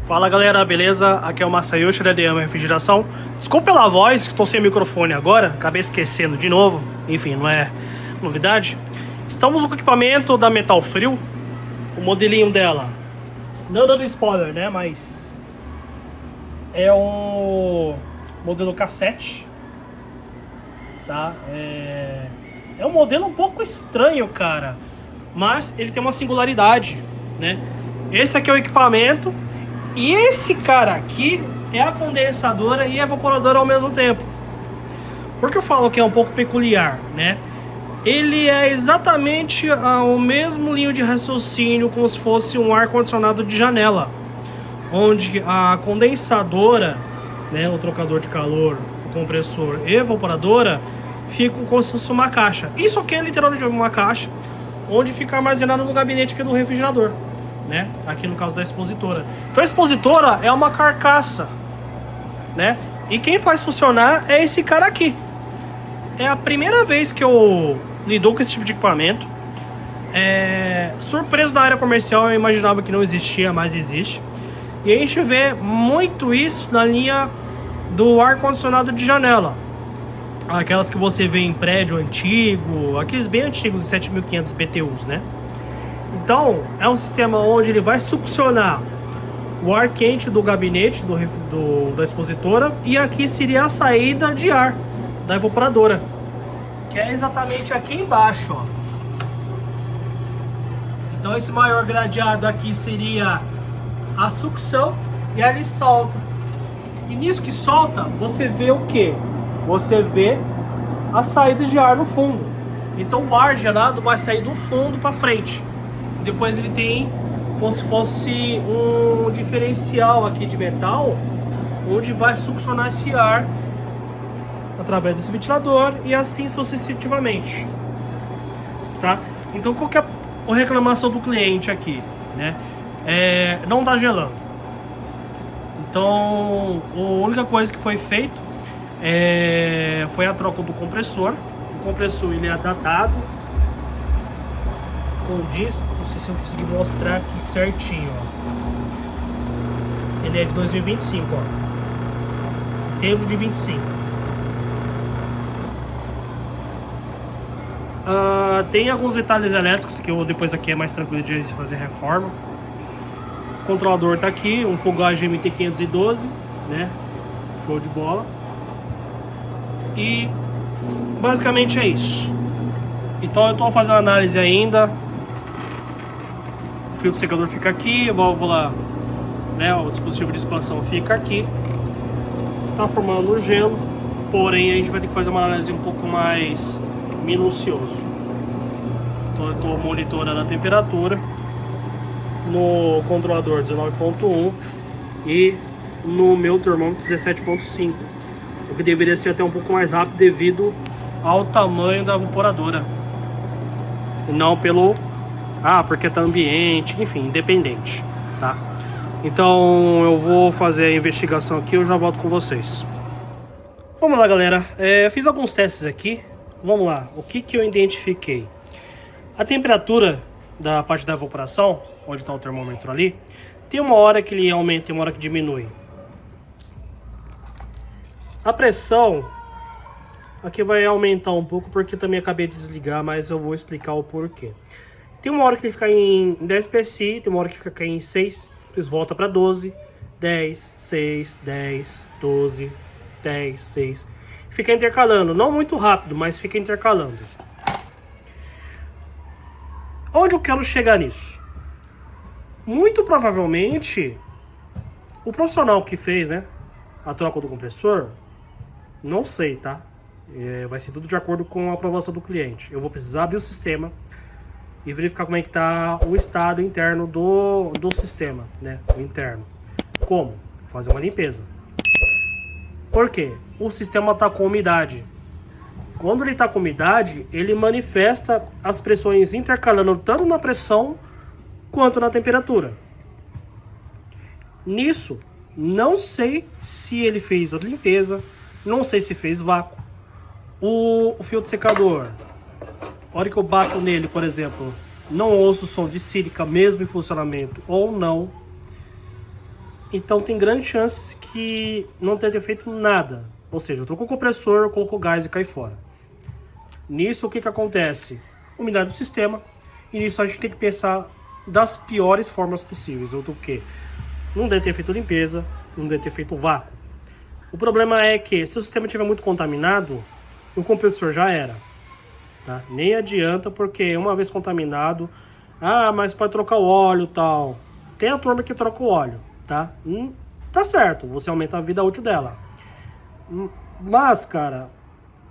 Fala galera, beleza? Aqui é o Masayoshi da Deyama Refrigeração. Desculpa pela voz, que estou sem microfone agora, acabei esquecendo de novo. Enfim, não é novidade. Estamos com o equipamento da Metal Frio, o modelinho dela. Não dando spoiler, né? Mas é um modelo cassete, tá? É um modelo um pouco estranho, cara, mas ele tem uma singularidade, né? Esse aqui é o equipamento. E esse cara aqui é a condensadora e a evaporadora ao mesmo tempo. Por que eu falo que é um pouco peculiar, né? Ele é exatamente o mesmo linha de raciocínio como se fosse um ar-condicionado de janela, onde a condensadora, né, o trocador de calor, o compressor e a evaporadora ficam como se fosse uma caixa. Isso aqui é literalmente uma caixa, onde fica armazenado no gabinete aqui do refrigerador, né? Aqui no caso da expositora. Então a expositora é uma carcaça, né? E quem faz funcionar é esse cara aqui. É a primeira vez que eu lido com esse tipo de equipamento. Surpreso da área comercial, eu imaginava que não existia, mas existe. E a gente vê muito isso na linha do ar-condicionado de janela. Aquelas que você vê em prédio antigo, aqueles bem antigos de 7500 BTUs, né? Então, é um sistema onde ele vai succionar o ar quente do gabinete da expositora, e aqui seria a saída de ar da evaporadora, que é exatamente aqui embaixo, ó. Então esse maior gradeado aqui seria a sucção, e ali solta. E nisso que solta, você vê o que? Você vê a saída de ar no fundo. Então o ar gerado vai sair do fundo para frente. Depois ele tem como se fosse um diferencial aqui de metal, onde vai succionar esse ar através desse ventilador e assim sucessivamente, tá? Então qual que é a reclamação do cliente aqui, né? Não tá gelando. Então a única coisa que foi feito foi a troca do compressor. O compressor ele é datado, condiz, não sei se eu consegui mostrar aqui certinho, ó. Ele é de 2025, ó, setembro de 25. Tem alguns detalhes elétricos que eu depois aqui é mais tranquilo de fazer reforma. O controlador tá aqui, um Fugage MT512, né? Show de bola. E basicamente é isso. Então eu tô fazendo análise ainda. O filtro secador fica aqui, a válvula, né, o dispositivo de expansão fica aqui. Tá formando o gelo, porém a gente vai ter que fazer uma análise um pouco mais minucioso. Então eu tô monitorando a temperatura no controlador 19.1 e no meu termômetro 17.5, o que deveria ser até um pouco mais rápido devido ao tamanho da evaporadora, e não pelo porque tá ambiente, enfim, independente, tá? Então eu vou fazer a investigação aqui, eu já volto com vocês. Vamos lá, galera, fiz alguns testes aqui. Vamos lá, o que eu identifiquei? A temperatura da parte da evaporação, onde está o termômetro ali, tem uma hora que ele aumenta e uma hora que diminui. A pressão aqui vai aumentar um pouco porque também acabei de desligar, mas eu vou explicar o porquê. Tem uma hora que ele fica em 10 psi, tem uma hora que fica em 6, depois volta para 12, 10, 6, 10, 12, 10, 6. Fica intercalando, não muito rápido, mas fica intercalando. Onde eu quero chegar nisso? Muito provavelmente, o profissional que fez, né, a troca do compressor, não sei, tá? Vai ser tudo de acordo com a aprovação do cliente. Eu vou precisar abrir o sistema e verificar como é que tá o estado interno do sistema, né? O interno. Como? Fazer uma limpeza. Por quê? O sistema está com umidade. Quando ele está com umidade, ele manifesta as pressões intercalando tanto na pressão quanto na temperatura. Nisso, não sei se ele fez a limpeza, não sei se fez vácuo, O filtro secador, a hora que eu bato nele, por exemplo, não ouço o som de sílica mesmo em funcionamento ou não. Então tem grandes chances que não tenha feito nada. Ou seja, eu troco o compressor, coloco o gás e cai fora. Nisso o que acontece? Umidade do sistema. E nisso a gente tem que pensar das piores formas possíveis. Ou do que? Não deve ter feito limpeza, não deve ter feito vácuo. O problema é que se o sistema estiver muito contaminado, o compressor já era. Tá? Nem adianta, porque uma vez contaminado, mas pode trocar o óleo e tal. Tem a turma que troca o óleo, tá? Tá certo, você aumenta a vida útil dela. Mas, cara,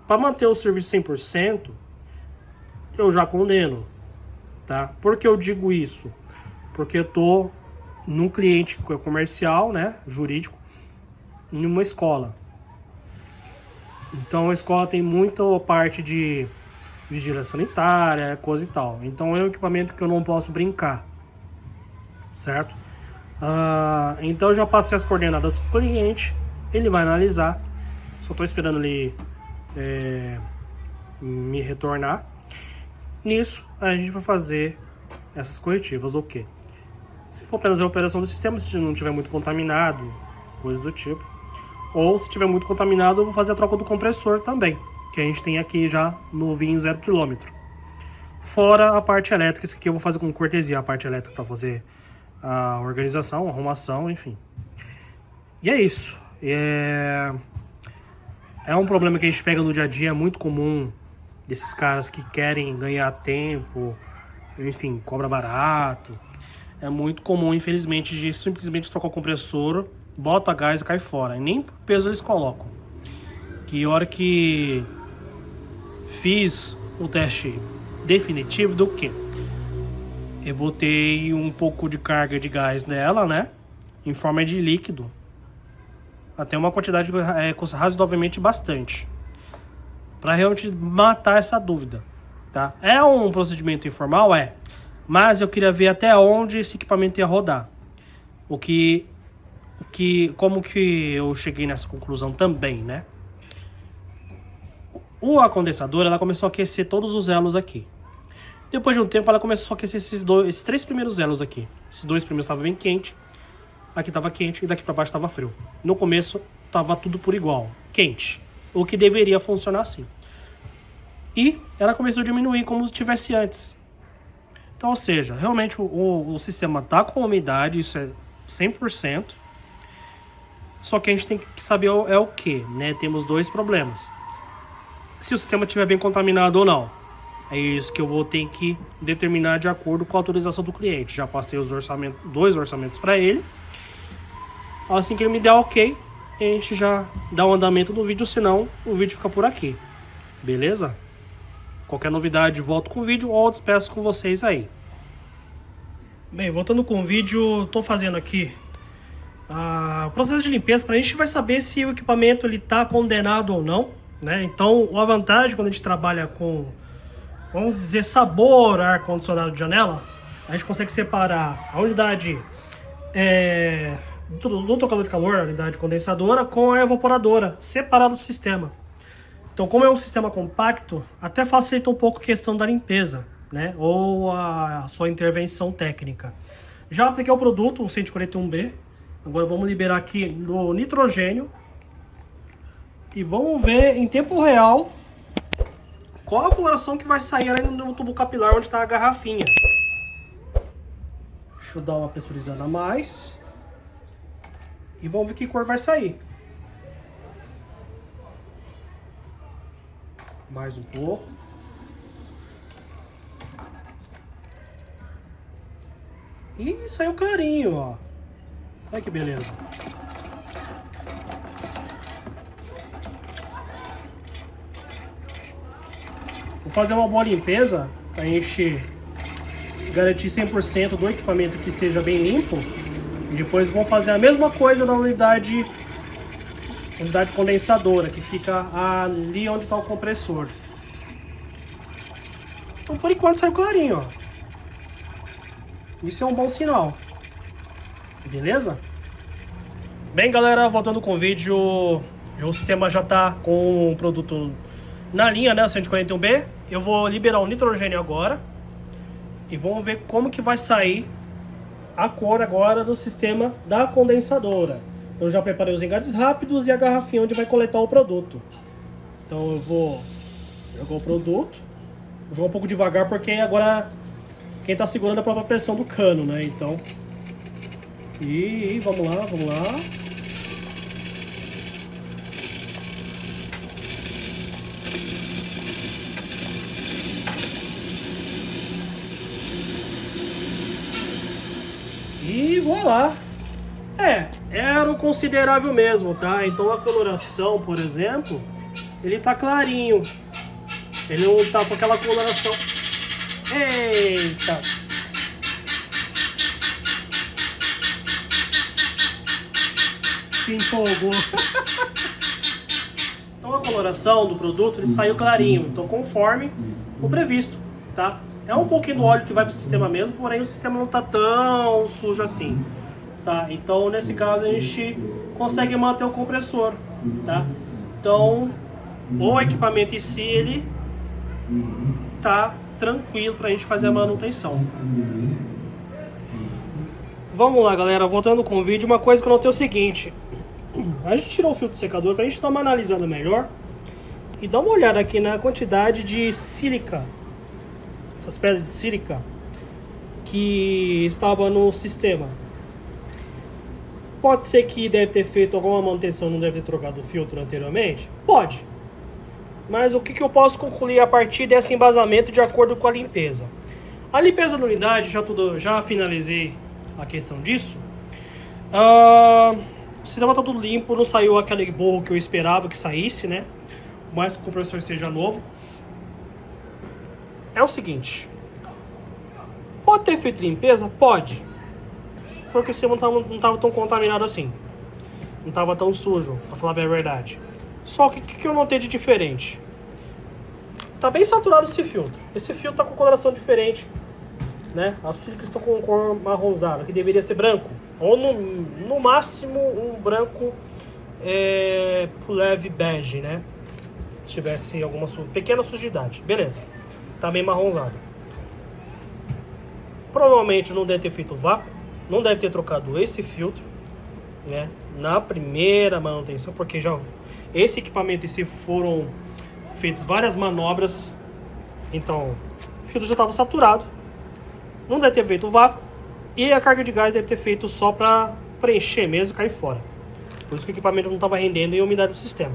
para manter o serviço 100%, eu já condeno, tá? Por que eu digo isso? Porque eu tô num cliente comercial, né, jurídico, em uma escola. Então a escola tem muita parte de vigilância sanitária, coisa e tal. Então é um equipamento que eu não posso brincar, certo? Então eu já passei as coordenadas para o cliente, ele vai analisar. Só estou esperando ele me retornar. Nisso a gente vai fazer essas corretivas, ok? Se for apenas a operação do sistema, se não tiver muito contaminado, coisas do tipo. Ou se tiver muito contaminado, eu vou fazer a troca do compressor também, que a gente tem aqui já novinho 0 km. Fora a parte elétrica, isso aqui eu vou fazer com cortesia, a parte elétrica para fazer a organização, a arrumação, enfim. E é isso. É um problema que a gente pega no dia a dia, é muito comum desses caras que querem ganhar tempo, enfim, cobra barato. É muito comum, infelizmente, de simplesmente trocar o compressor, bota gás e cai fora. E nem por peso eles colocam. Que hora que fiz o teste definitivo do que? Eu botei um pouco de carga de gás nela, né? Em forma de líquido. Até uma quantidade razoavelmente bastante. Para realmente matar essa dúvida, tá? É um procedimento informal? É. Mas eu queria ver até onde esse equipamento ia rodar. Como que eu cheguei nessa conclusão também, né? A condensadora, ela começou a aquecer todos os elos aqui. Depois de um tempo, ela começou a aquecer esses 3 primeiros elos aqui. Esses 2 primeiros estavam bem quentes. Aqui estava quente e daqui para baixo estava frio. No começo, estava tudo por igual, quente. O que deveria funcionar assim. E ela começou a diminuir como se tivesse antes. Então, ou seja, realmente o sistema está com umidade, isso é 100%. Só que a gente tem que saber o que, né? Temos 2 problemas. Se o sistema estiver bem contaminado ou não. É isso que eu vou ter que determinar de acordo com a autorização do cliente. Já passei os 2 orçamentos para ele. Assim que ele me der ok, a gente já dá um andamento no vídeo, senão o vídeo fica por aqui. Beleza? Qualquer novidade, volto com o vídeo ou despeço com vocês aí. Bem, voltando com o vídeo, estou fazendo aqui o processo de limpeza. Para a gente vai saber se o equipamento está condenado ou não, né? Então, a vantagem quando a gente trabalha com, vamos dizer, sabor ar-condicionado de janela, a gente consegue separar a unidade do trocador de calor, a unidade condensadora, com a evaporadora, separado do sistema. Então, como é um sistema compacto, até facilita um pouco a questão da limpeza, né? Ou a sua intervenção técnica. Já apliquei o produto, o 141B. Agora vamos liberar aqui no nitrogênio. E vamos ver em tempo real qual a coloração que vai sair ali no tubo capilar onde está a garrafinha. Deixa eu dar uma pressurizada a mais. E vamos ver que cor vai sair. Mais um pouco. E saiu clarinho, ó. Olha que beleza. Vou fazer uma boa limpeza pra gente garantir 100% do equipamento que esteja bem limpo. E depois vamos fazer a mesma coisa na unidade condensadora, que fica ali onde está o compressor. Então por enquanto saiu clarinho, ó. Isso é um bom sinal. Beleza? Bem, galera, voltando com o vídeo, o sistema já está com o produto na linha, né, o 141B, eu vou liberar o nitrogênio agora e vamos ver como que vai sair a cor agora do sistema da condensadora. Então eu já preparei os engates rápidos e a garrafinha onde vai coletar o produto. Então eu vou jogar o produto, vou jogar um pouco devagar porque agora quem está segurando a própria pressão do cano, né? Então, e vamos lá, vamos lá. E vou lá. Era o considerável mesmo, tá? Então a coloração, por exemplo, ele tá clarinho. Ele não tá com aquela coloração. Eita! Se empolgou. Então a coloração do produto, ele saiu clarinho. Então conforme o previsto, tá? É um pouquinho do óleo que vai para o sistema mesmo, porém o sistema não tá tão sujo assim, tá? Então nesse caso a gente consegue manter o compressor, tá? Então o equipamento em si, ele tá tranquilo pra gente fazer a manutenção. Vamos lá, galera, voltando com o vídeo, uma coisa que eu notei é o seguinte: a gente tirou o filtro secador pra gente dar uma analisada melhor e dar uma olhada aqui na quantidade de sílica, essas pedras de sílica que estava no sistema. Pode ser que deve ter feito alguma manutenção, não deve ter trocado o filtro anteriormente? Pode. Mas o que eu posso concluir a partir desse embasamento de acordo com a limpeza? A limpeza da unidade, já finalizei a questão disso. O sistema está tudo limpo, não saiu aquele borro que eu esperava que saísse, né? Mas que o compressor seja novo. É o seguinte: pode ter feito limpeza? Pode. Porque o sistema não estava tão contaminado assim. Não estava tão sujo, para falar bem a verdade. Só que o que eu notei de diferente? Tá bem saturado esse filtro. Esse filtro tá com coloração diferente, né? As sílicas estão com cor marronzada, que deveria ser branco. Ou no máximo um branco leve bege, né? Se tivesse alguma pequena sujidade. Beleza. Tá bem marronzado. Provavelmente não deve ter feito vácuo. Não deve ter trocado esse filtro, né? Na primeira manutenção, porque já esse equipamento em si foram feitas várias manobras. Então o filtro já estava saturado. Não deve ter feito vácuo. E a carga de gás deve ter feito só para preencher mesmo e cair fora. Por isso que o equipamento não estava rendendo e a umidade do sistema.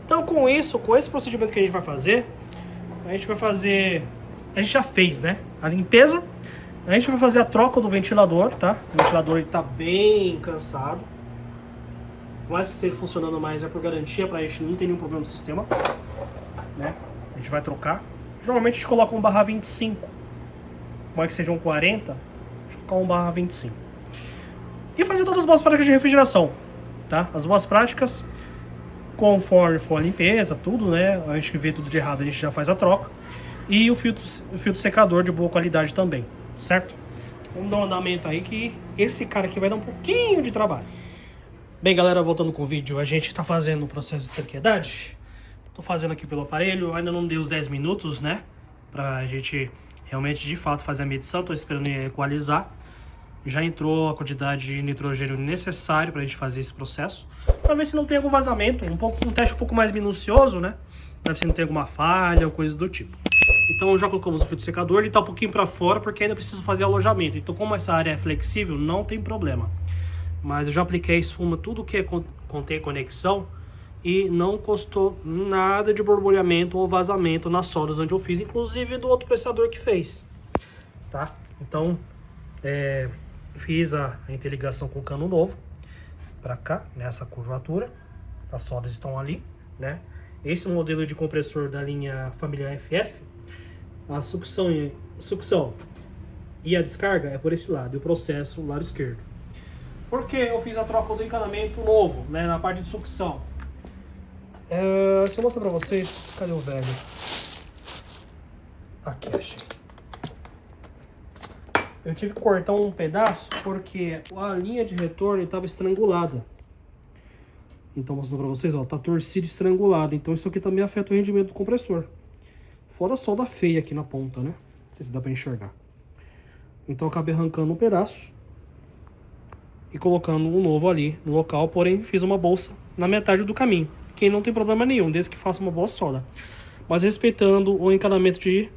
Então com esse procedimento que a gente vai fazer, a gente já fez, né, a limpeza. A gente vai fazer a troca do ventilador, tá? O ventilador está bem cansado. Por mais que esteja funcionando mais, é por garantia, pra gente não ter nenhum problema no sistema, né? A gente vai trocar. Normalmente a gente coloca um barra 25. Por mais que seja um 40, a gente coloca um barra 25. E fazer todas as boas práticas de refrigeração, tá? As boas práticas, conforme for a limpeza, tudo, né? A gente vê tudo de errado, a gente já faz a troca. E o filtro secador de boa qualidade também, certo? Vamos dar um andamento aí que esse cara aqui vai dar um pouquinho de trabalho. Bem, galera, voltando com o vídeo, a gente tá fazendo o processo de estanqueidade. Tô fazendo aqui pelo aparelho, ainda não deu os 10 minutos, né? Pra gente realmente, de fato, fazer a medição. Tô esperando equalizar. Já entrou a quantidade de nitrogênio necessário pra gente fazer esse processo. Pra ver se não tem algum vazamento, um teste um pouco mais minucioso, né? Pra ver se não tem alguma falha ou coisa do tipo. Então já colocamos o filtro secador, ele tá um pouquinho para fora porque ainda preciso fazer alojamento. Então como essa área é flexível, não tem problema. Mas eu já apliquei espuma, tudo que contém conexão, e não custou nada de borbulhamento ou vazamento nas soldas onde eu fiz, inclusive do outro pressador que fez, tá? Então fiz a interligação com o cano novo para cá, nessa curvatura. As soldas estão ali, né? Esse modelo de compressor da linha família FF, a sucção e a descarga é por esse lado, e o processo lado esquerdo. Porque eu fiz a troca do encanamento novo, né, na parte de sucção. Se eu mostrar pra vocês, cadê o velho? Aqui, achei. Eu tive que cortar um pedaço porque a linha de retorno estava estrangulada. Então, mostrando pra vocês, ó, tá torcido, estrangulado. Então isso aqui também afeta o rendimento do compressor. Fora a solda feia aqui na ponta, né? Não sei se dá pra enxergar. Então eu acabei arrancando um pedaço e colocando um novo ali no local. Porém, fiz uma bolsa na metade do caminho, que não tem problema nenhum, desde que faça uma boa solda. Mas respeitando o encanamento de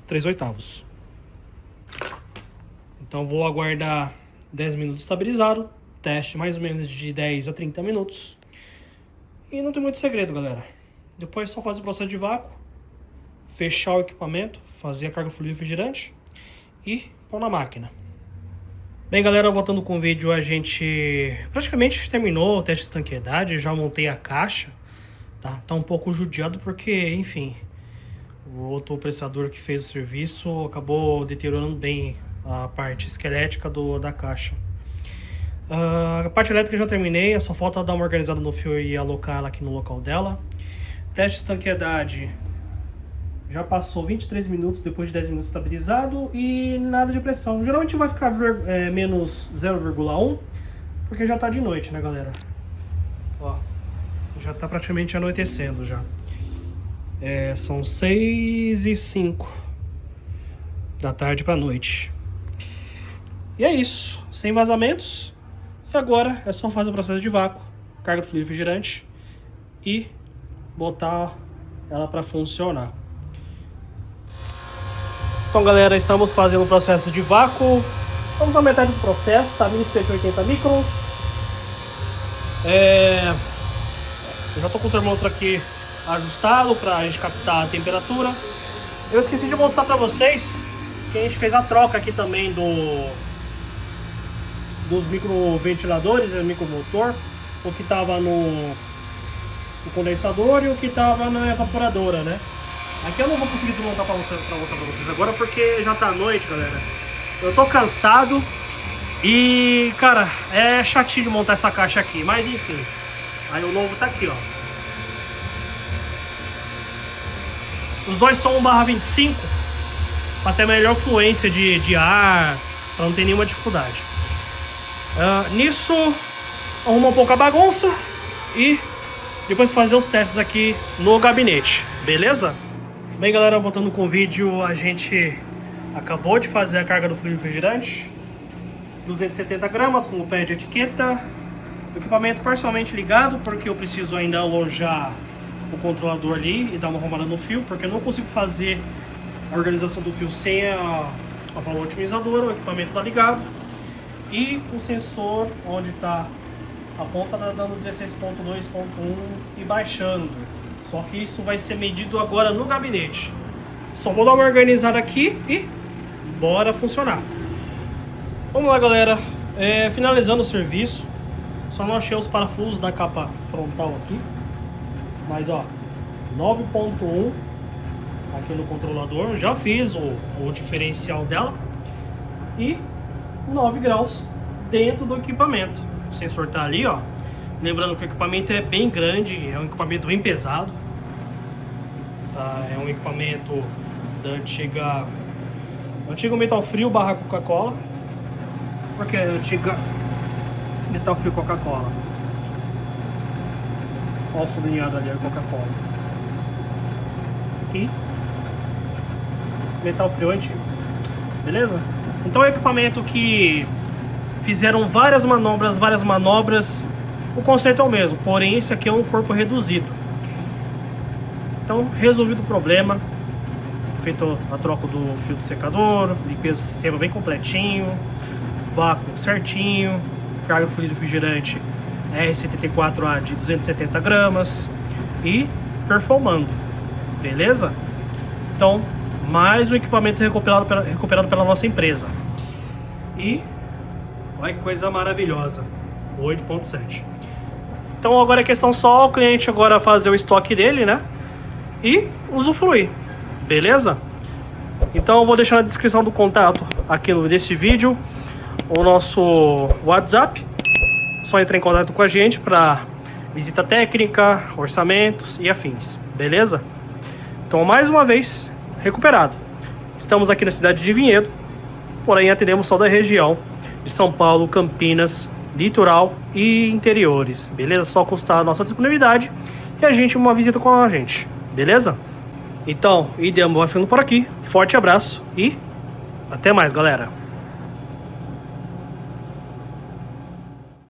3/8. Então vou aguardar 10 minutos estabilizado. Teste mais ou menos de 10 a 30 minutos. E não tem muito segredo, galera. Depois é só fazer o processo de vácuo, fechar o equipamento, fazer a carga fluida refrigerante e pôr na máquina. Bem, galera, voltando com o vídeo, a gente praticamente terminou o teste de estanqueidade. Já montei a caixa. Tá um pouco judiado porque, enfim, o outro pressador que fez o serviço acabou deteriorando bem a parte esquelética da caixa. A parte elétrica já terminei, só falta dar uma organizada no fio e alocar ela aqui no local dela. Teste de estanqueidade já passou 23 minutos depois de 10 minutos estabilizado e nada de pressão. Geralmente vai ficar menos 0,1 porque já tá de noite, né, galera? Ó, já tá praticamente anoitecendo já. São 6h05 da tarde pra noite. E é isso, sem vazamentos. E agora é só fazer o processo de vácuo, carga do fluido refrigerante e botar ela para funcionar. Então, galera, estamos fazendo o processo de vácuo. Estamos na metade do processo, tá 1180 microns. Eu já tô com o termômetro aqui ajustado para a gente captar a temperatura. Eu esqueci de mostrar para vocês que a gente fez a troca aqui também dos microventiladores, micromotor, o que estava no condensador e o que estava na evaporadora, né? Aqui eu não vou conseguir desmontar para mostrar para vocês agora porque já tá noite, galera. Eu tô cansado e, cara, é chatinho de montar essa caixa aqui, mas enfim. Aí o novo tá aqui, ó. Os dois são 1/25 para ter melhor fluência de ar, para não ter nenhuma dificuldade. Nisso, arrumar um pouco a bagunça e depois fazer os testes aqui no gabinete, beleza? Bem, galera, voltando com o vídeo, a gente acabou de fazer a carga do fluido refrigerante, 270 gramas com o pé de etiqueta, o equipamento parcialmente ligado, porque eu preciso ainda alojar o controlador ali e dar uma arrumada no fio, porque eu não consigo fazer a organização do fio sem a válvula otimizadora. O equipamento está ligado e o sensor onde está a ponta está dando 16.2.1 e baixando. Só que isso vai ser medido agora no gabinete. Só vou dar uma organizada aqui e bora funcionar. Vamos lá, galera. Finalizando o serviço. Só não achei os parafusos da capa frontal aqui. Mas ó, 9.1 aqui no controlador. Já fiz o diferencial dela. E 9 graus dentro do equipamento. O sensor tá ali, ó. Lembrando que o equipamento é bem grande, é um equipamento bem pesado. Tá? É um equipamento da antigo Metal Frio / Coca-Cola. Por que antiga Metal Frio Coca-Cola? Olha o sublinhado ali, a Coca-Cola. E Metal Frio antigo. Beleza? Então é um equipamento que fizeram várias manobras. O conceito é o mesmo, porém esse aqui é um corpo reduzido. Então, resolvido o problema, feito a troca do fio do secador, limpeza do sistema bem completinho, vácuo certinho, carga do fluido refrigerante R74A de 270 gramas e perfumando, beleza? Então, mais um equipamento recuperado pela nossa empresa. E olha que coisa maravilhosa, 8.7. Então agora é questão só o cliente agora fazer o estoque dele, né? E usufruir, beleza? Então eu vou deixar na descrição do contato aqui nesse vídeo o nosso WhatsApp. Só entrar em contato com a gente para visita técnica, orçamentos e afins, beleza? Então mais uma vez, recuperado. Estamos aqui na cidade de Vinhedo, porém atendemos só da região de São Paulo, Campinas litoral e interiores, beleza? Só consultar a nossa disponibilidade e a gente uma visita com a gente, beleza? Então, Idemo vai ficando por aqui. Forte abraço e até mais, galera.